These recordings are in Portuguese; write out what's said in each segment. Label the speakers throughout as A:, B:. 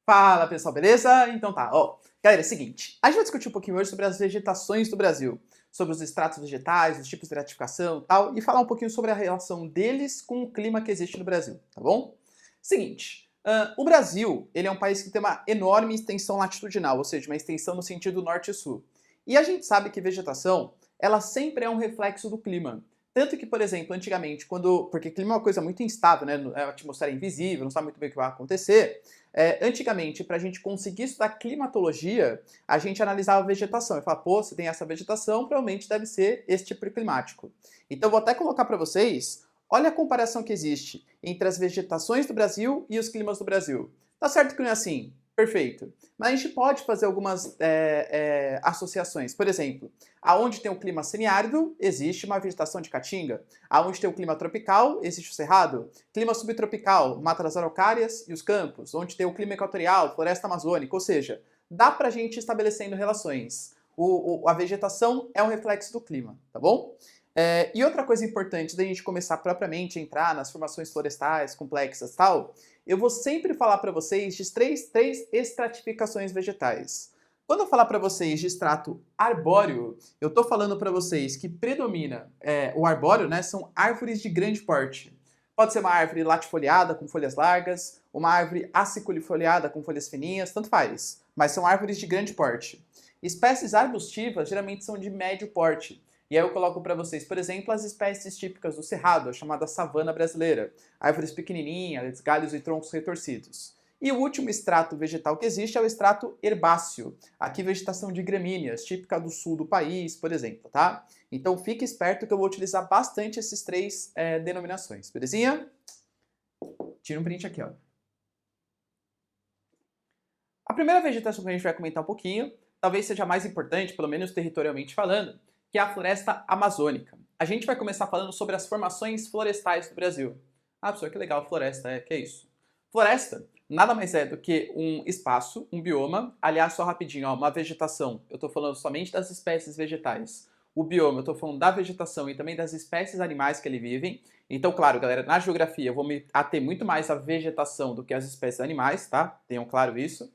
A: Fala pessoal, beleza? Então tá, ó. Galera, é o seguinte, a gente vai discutir um pouquinho hoje sobre as vegetações do Brasil, sobre os estratos vegetais, os tipos de gratificação e tal, e falar um pouquinho sobre a relação deles com o clima que existe no Brasil, tá bom? Seguinte, o Brasil, ele é um país que tem uma enorme extensão latitudinal, ou seja, uma extensão no sentido norte e sul. E a gente sabe que vegetação, ela sempre é um reflexo do clima. Tanto que, por exemplo, antigamente, porque clima é uma coisa muito instável, né? A atmosfera é invisível, não sabe muito bem o que vai acontecer. Antigamente, para a gente conseguir estudar climatologia, a gente analisava a vegetação. E falava, pô, se tem essa vegetação, provavelmente deve ser esse tipo de climático. Então, vou até colocar para vocês, olha a comparação que existe entre as vegetações do Brasil e os climas do Brasil. Tá certo que não é assim? Perfeito. Mas a gente pode fazer algumas associações. Por exemplo, aonde tem o clima semiárido, existe uma vegetação de caatinga. Aonde tem o clima tropical, existe o cerrado. Clima subtropical, mata das araucárias e os campos. Onde tem o clima equatorial, floresta amazônica. Ou seja, dá pra gente ir estabelecendo relações. A vegetação é um reflexo do clima, tá bom? E outra coisa importante da gente começar propriamente a entrar nas formações florestais complexas e tal, eu vou sempre falar para vocês de três estratificações vegetais. Quando eu falar para vocês de extrato arbóreo, eu estou falando para vocês que predomina o arbóreo, né? São árvores de grande porte. Pode ser uma árvore latifoliada com folhas largas, uma árvore aciculifoliada com folhas fininhas, tanto faz. Mas são árvores de grande porte. Espécies arbustivas geralmente são de médio porte. E aí eu coloco para vocês, por exemplo, as espécies típicas do cerrado, a chamada savana brasileira. Árvores pequenininhas, galhos e troncos retorcidos. E o último extrato vegetal que existe é o extrato herbáceo. Aqui vegetação de gramíneas, típica do sul do país, por exemplo, tá? Então fique esperto que eu vou utilizar bastante esses três denominações, belezinha? Tira um print aqui, ó. A primeira vegetação que a gente vai comentar um pouquinho, talvez seja a mais importante, pelo menos territorialmente falando, que é a floresta amazônica. A gente vai começar falando sobre as formações florestais do Brasil. Ah, professor, que legal, floresta, que é isso? Floresta nada mais é do que um espaço, um bioma, aliás, só rapidinho, ó, uma vegetação, eu estou falando somente das espécies vegetais. O bioma, eu estou falando da vegetação e também das espécies animais que ali vivem. Então, claro, galera, na geografia eu vou me ater muito mais à vegetação do que às espécies animais, tá? Tenham claro isso.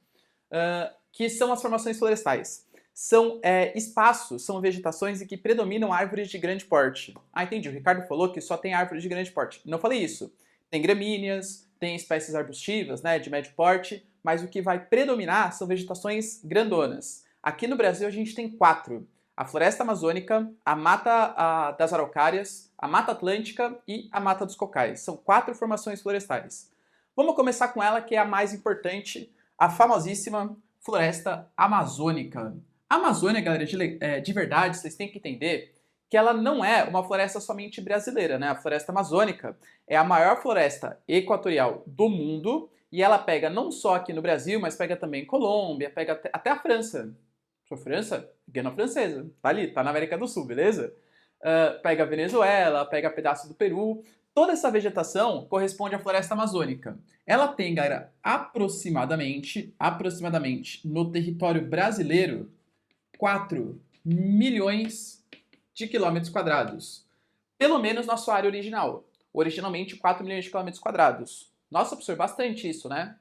A: Que são as formações florestais. São espaços, são vegetações em que predominam árvores de grande porte. Ah, entendi. O Ricardo falou que só tem árvores de grande porte. Não falei isso. Tem gramíneas, tem espécies arbustivas, né, de médio porte, mas o que vai predominar são vegetações grandonas. Aqui no Brasil a gente tem 4. A floresta amazônica, a mata das araucárias, a mata atlântica e a mata dos cocais. São 4 formações florestais. Vamos começar com ela, que é a mais importante, a famosíssima floresta amazônica. A Amazônia, galera, de verdade, vocês têm que entender que ela não é uma floresta somente brasileira, né? A floresta amazônica é a maior floresta equatorial do mundo e ela pega não só aqui no Brasil, mas pega também Colômbia, pega até a França. Sua França? Guiana Francesa. Tá ali, tá na América do Sul, beleza? Pega a Venezuela, pega pedaço do Peru. Toda essa vegetação corresponde à floresta amazônica. Ela tem, galera, aproximadamente no território brasileiro, 4 milhões de quilômetros quadrados. Pelo menos na sua área original. Originalmente, 4 milhões de quilômetros quadrados. Nossa, professor, bastante isso, né?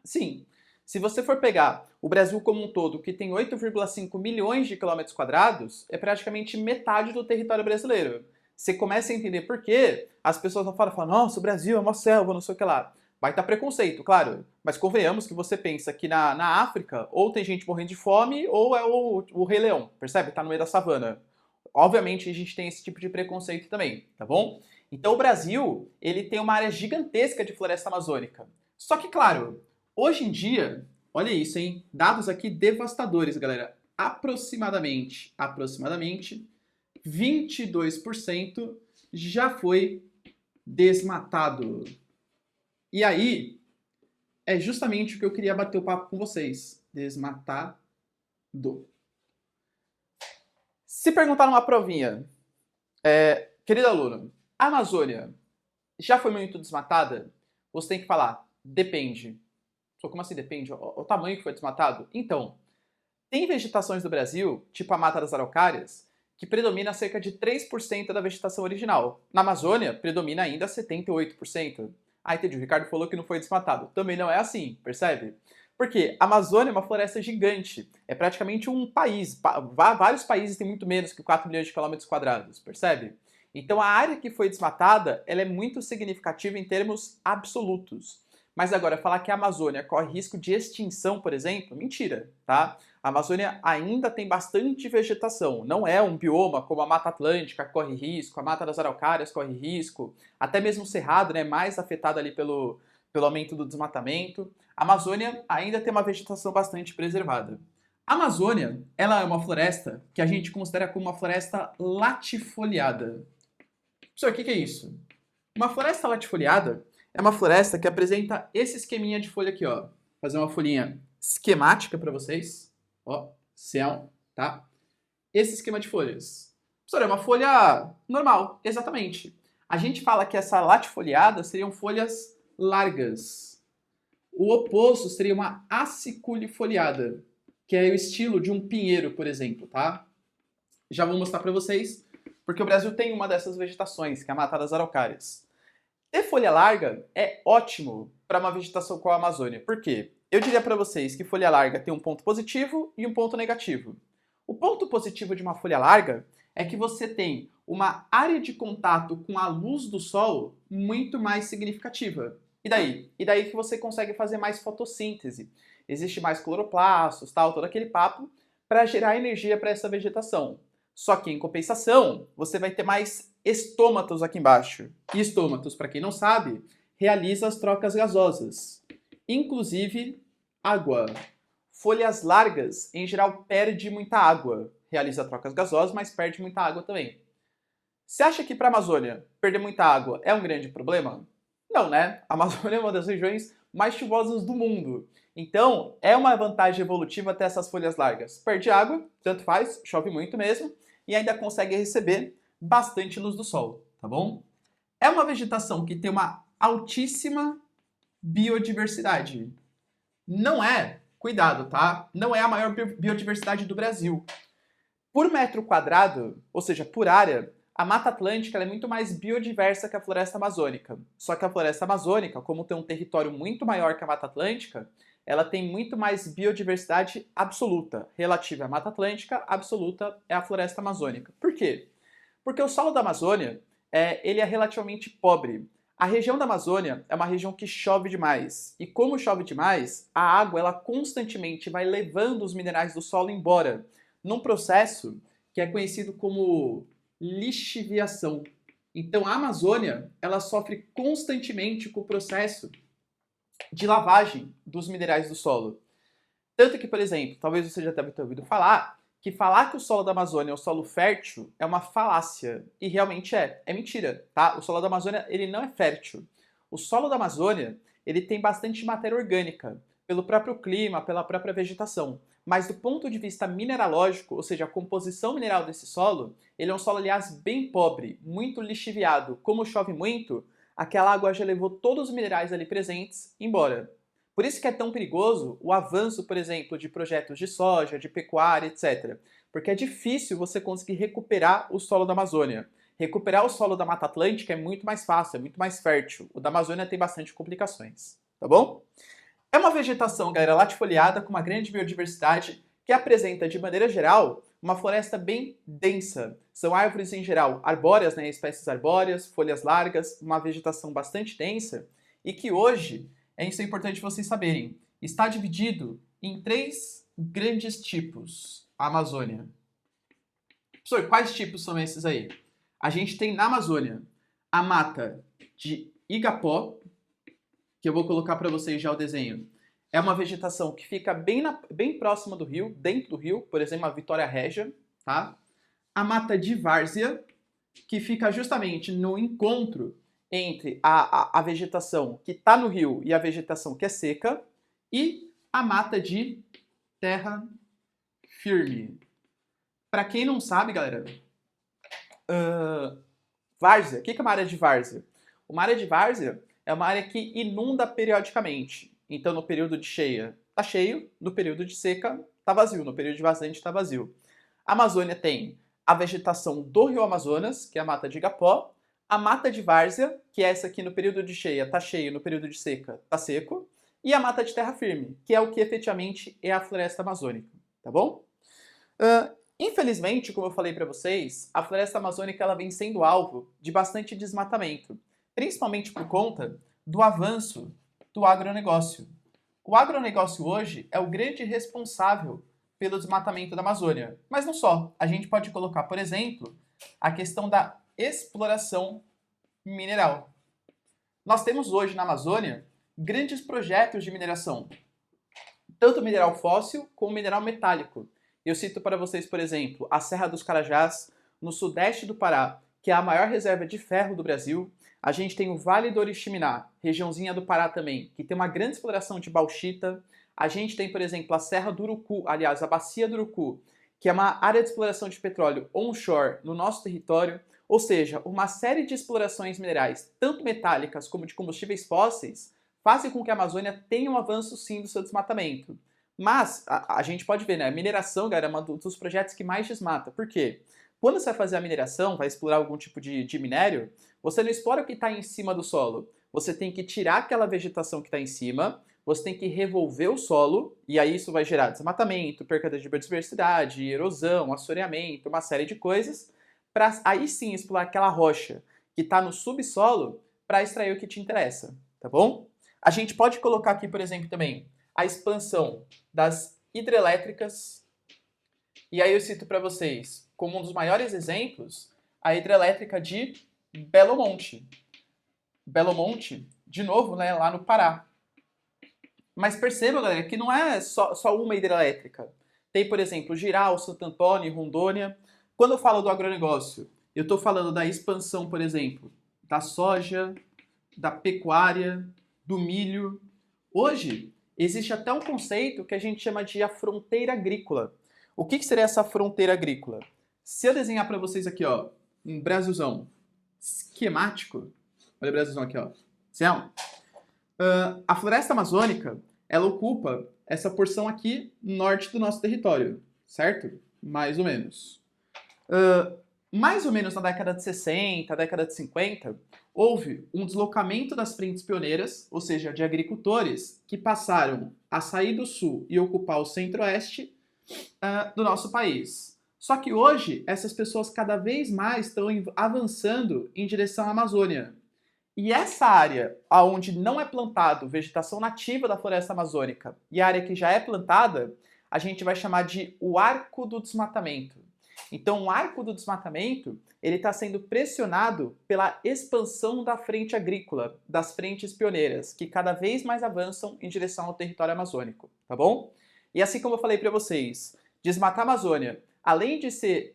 A: Sim. Se você for pegar o Brasil como um todo, que tem 8,5 milhões de quilômetros quadrados, é praticamente metade do território brasileiro. Você começa a entender por que as pessoas não falam, nossa, o Brasil é uma selva, não sei o que lá. Vai estar preconceito, claro. Mas convenhamos que você pensa que na África, ou tem gente morrendo de fome, ou é o Rei Leão, percebe? Tá no meio da savana. Obviamente, a gente tem esse tipo de preconceito também, tá bom? Então, o Brasil, ele tem uma área gigantesca de floresta amazônica. Só que, claro, hoje em dia, olha isso, hein? Dados aqui devastadores, galera. Aproximadamente 22% já foi desmatado. E aí, é justamente o que eu queria bater o papo com vocês. Desmatado. Se perguntar numa provinha, querido aluno, a Amazônia já foi muito desmatada? Você tem que falar, depende. Como assim depende? O tamanho que foi desmatado? Então, tem vegetações do Brasil, tipo a Mata das Araucárias, que predomina cerca de 3% da vegetação original. Na Amazônia, predomina ainda 78%. Ah, entendi. O Ricardo falou que não foi desmatado. Também não é assim, percebe? Porque a Amazônia é uma floresta gigante, é praticamente um país. Vários países têm muito menos que 4 milhões de quilômetros quadrados, percebe? Então a área que foi desmatada, ela é muito significativa em termos absolutos. Mas agora, falar que a Amazônia corre risco de extinção, por exemplo, mentira, tá? A Amazônia ainda tem bastante vegetação, não é um bioma como a Mata Atlântica que corre risco, a Mata das Araucárias corre risco, até mesmo o Cerrado, né, mais afetado ali pelo aumento do desmatamento. A Amazônia ainda tem uma vegetação bastante preservada. A Amazônia, ela é uma floresta que a gente considera como uma floresta latifoliada. Professor, o que é isso? Uma floresta latifoliada é uma floresta que apresenta esse esqueminha de folha aqui, ó. Vou fazer uma folhinha esquemática para vocês. Ó, céu, tá? Esse esquema de folhas. Professor, é uma folha normal, exatamente. A gente fala que essa latifoliada seriam folhas largas. O oposto seria uma aciculifoliada, que é o estilo de um pinheiro, por exemplo, tá? Já vou mostrar para vocês, porque o Brasil tem uma dessas vegetações, que é a Mata das Araucárias. Ter folha larga é ótimo para uma vegetação como a Amazônia. Por quê? Eu diria para vocês que folha larga tem um ponto positivo e um ponto negativo. O ponto positivo de uma folha larga é que você tem uma área de contato com a luz do sol muito mais significativa. E daí? E daí que você consegue fazer mais fotossíntese. Existe mais cloroplastos, tal, todo aquele papo para gerar energia para essa vegetação. Só que, em compensação, você vai ter mais estômatos aqui embaixo. E estômatos, para quem não sabe, realiza as trocas gasosas. Inclusive, água. Folhas largas, em geral, perde muita água. Realiza trocas gasosas, mas perde muita água também. Você acha que para a Amazônia perder muita água é um grande problema? Não, né? A Amazônia é uma das regiões mais chuvosas do mundo. Então, é uma vantagem evolutiva ter essas folhas largas. Perde água, tanto faz, chove muito mesmo, e ainda consegue receber bastante luz do sol, tá bom? É uma vegetação que tem uma altíssima biodiversidade. Não é, cuidado, tá? Não é a maior biodiversidade do Brasil. Por metro quadrado, ou seja, por área, a Mata Atlântica é muito mais biodiversa que a floresta amazônica. Só que a floresta amazônica, como tem um território muito maior que a Mata Atlântica, ela tem muito mais biodiversidade absoluta. Relativa à Mata Atlântica, absoluta é a floresta amazônica. Por quê? Porque o solo da Amazônia ele é relativamente pobre. A região da Amazônia é uma região que chove demais. E como chove demais, a água ela constantemente vai levando os minerais do solo embora, num processo que é conhecido como lixiviação. Então a Amazônia ela sofre constantemente com o processo de lavagem dos minerais do solo. Tanto que, por exemplo, talvez você já tenha ouvido falar que o solo da Amazônia é um solo fértil é uma falácia. E realmente é. É mentira, tá? O solo da Amazônia, ele não é fértil. O solo da Amazônia, ele tem bastante matéria orgânica, pelo próprio clima, pela própria vegetação. Mas do ponto de vista mineralógico, ou seja, a composição mineral desse solo, ele é um solo, aliás, bem pobre, muito lixiviado. Como chove muito, aquela água já levou todos os minerais ali presentes embora. Por isso que é tão perigoso o avanço, por exemplo, de projetos de soja, de pecuária, etc. Porque é difícil você conseguir recuperar o solo da Amazônia. Recuperar o solo da Mata Atlântica é muito mais fácil, é muito mais fértil. O da Amazônia tem bastante complicações, tá bom? É uma vegetação, galera, latifoliada com uma grande biodiversidade que apresenta, de maneira geral, uma floresta bem densa. São árvores, em geral, arbóreas, né, espécies arbóreas, folhas largas, uma vegetação bastante densa e que hoje, isso é importante vocês saberem, está dividido em 3 grandes tipos a Amazônia. Professor, quais tipos são esses aí? A gente tem na Amazônia a mata de Igapó, que eu vou colocar para vocês já o desenho. É uma vegetação que fica bem próxima do rio, dentro do rio, por exemplo, a Vitória Régia, tá? A mata de Várzea, que fica justamente no encontro entre a vegetação que está no rio e a vegetação que é seca, e a mata de terra firme. Para quem não sabe, galera, várzea, o que é uma área de várzea? Uma área de várzea é uma área que inunda periodicamente. Então, no período de cheia, está cheio, no período de seca, está vazio, no período de vazante, está vazio. A Amazônia tem a vegetação do rio Amazonas, que é a mata de Igapó, a mata de várzea, que é essa aqui no período de cheia está cheio, no período de seca está seco, e a mata de terra firme, que é o que efetivamente é a floresta amazônica, tá bom? Infelizmente, como eu falei para vocês, a floresta amazônica ela vem sendo alvo de bastante desmatamento, principalmente por conta do avanço do agronegócio. O agronegócio hoje é o grande responsável pelo desmatamento da Amazônia. Mas não só. A gente pode colocar, por exemplo, a questão da exploração mineral. Nós temos hoje na Amazônia grandes projetos de mineração, tanto mineral fóssil como mineral metálico. Eu cito para vocês, por exemplo, a Serra dos Carajás, no sudeste do Pará, que é a maior reserva de ferro do Brasil. A gente tem o Vale do Oriximiná, regiãozinha do Pará também, que tem uma grande exploração de bauxita. A gente tem, por exemplo, a Serra do Urucu, aliás, a Bacia do Urucu, que é uma área de exploração de petróleo onshore no nosso território. Ou seja, uma série de explorações minerais, tanto metálicas como de combustíveis fósseis, fazem com que a Amazônia tenha um avanço sim do seu desmatamento. Mas a gente pode ver, né? A mineração, galera, é um dos projetos que mais desmata. Por quê? Quando você vai fazer a mineração, vai explorar algum tipo de minério, você não explora o que está em cima do solo. Você tem que tirar aquela vegetação que está em cima, você tem que revolver o solo, e aí isso vai gerar desmatamento, perda de biodiversidade, erosão, assoreamento, uma série de coisas, para aí sim explorar aquela rocha que está no subsolo para extrair o que te interessa, tá bom? A gente pode colocar aqui, por exemplo, também a expansão das hidrelétricas, e aí eu cito para vocês, como um dos maiores exemplos, a hidrelétrica de Belo Monte. Belo Monte, de novo, né, lá no Pará. Mas perceba, galera, que não é só uma hidrelétrica. Tem, por exemplo, Jirau, Santo Antônio e Rondônia. Quando eu falo do agronegócio, eu estou falando da expansão, por exemplo, da soja, da pecuária, do milho. Hoje, existe até um conceito que a gente chama de a fronteira agrícola. O que seria essa fronteira agrícola? Se eu desenhar para vocês aqui, ó, um Brasilzão esquemático, olha o Brasilzão aqui, ó. A floresta amazônica, ela ocupa essa porção aqui norte do nosso território, certo? Mais ou menos. Mais ou menos na década de 60, década de 50, houve um deslocamento das frentes pioneiras, ou seja, de agricultores, que passaram a sair do sul e ocupar o centro-oeste do nosso país. Só que hoje, essas pessoas cada vez mais estão avançando em direção à Amazônia. E essa área onde não é plantado vegetação nativa da floresta amazônica e a área que já é plantada, a gente vai chamar de o arco do desmatamento. Então, o arco do desmatamento, ele está sendo pressionado pela expansão da frente agrícola, das frentes pioneiras, que cada vez mais avançam em direção ao território amazônico, tá bom? E assim como eu falei para vocês, desmatar a Amazônia, além de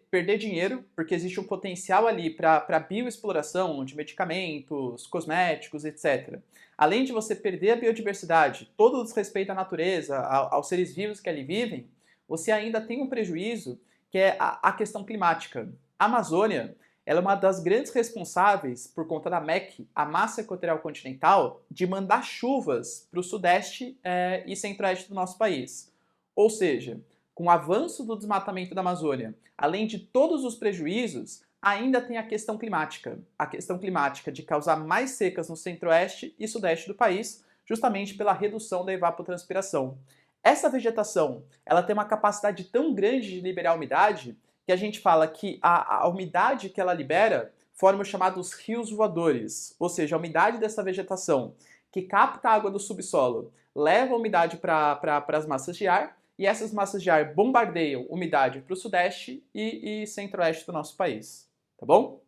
A: perder dinheiro, porque existe um potencial ali para bioexploração de medicamentos, cosméticos, etc. Além de você perder a biodiversidade, todo o desrespeito à natureza, aos seres vivos que ali vivem, você ainda tem um prejuízo que é a questão climática. A Amazônia, ela é uma das grandes responsáveis, por conta da MEC, a Massa Equatorial Continental, de mandar chuvas para o sudeste e centro-oeste do nosso país. Ou seja, com o avanço do desmatamento da Amazônia, além de todos os prejuízos, ainda tem a questão climática. A questão climática de causar mais secas no centro-oeste e sudeste do país, justamente pela redução da evapotranspiração. Essa vegetação, ela tem uma capacidade tão grande de liberar umidade que a gente fala que a umidade que ela libera forma os chamados rios voadores, ou seja, a umidade dessa vegetação que capta a água do subsolo, leva a umidade para as massas de ar, e essas massas de ar bombardeiam umidade para o sudeste e centro-oeste do nosso país, tá bom?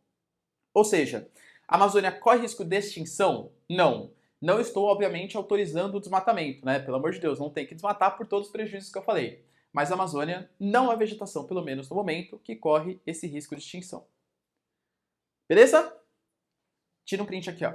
A: Ou seja, a Amazônia corre risco de extinção? Não. Não estou, obviamente, autorizando o desmatamento, né? Pelo amor de Deus, não tem que desmatar por todos os prejuízos que eu falei. Mas a Amazônia não é vegetação, pelo menos no momento, que corre esse risco de extinção. Beleza? Tira um print aqui, ó.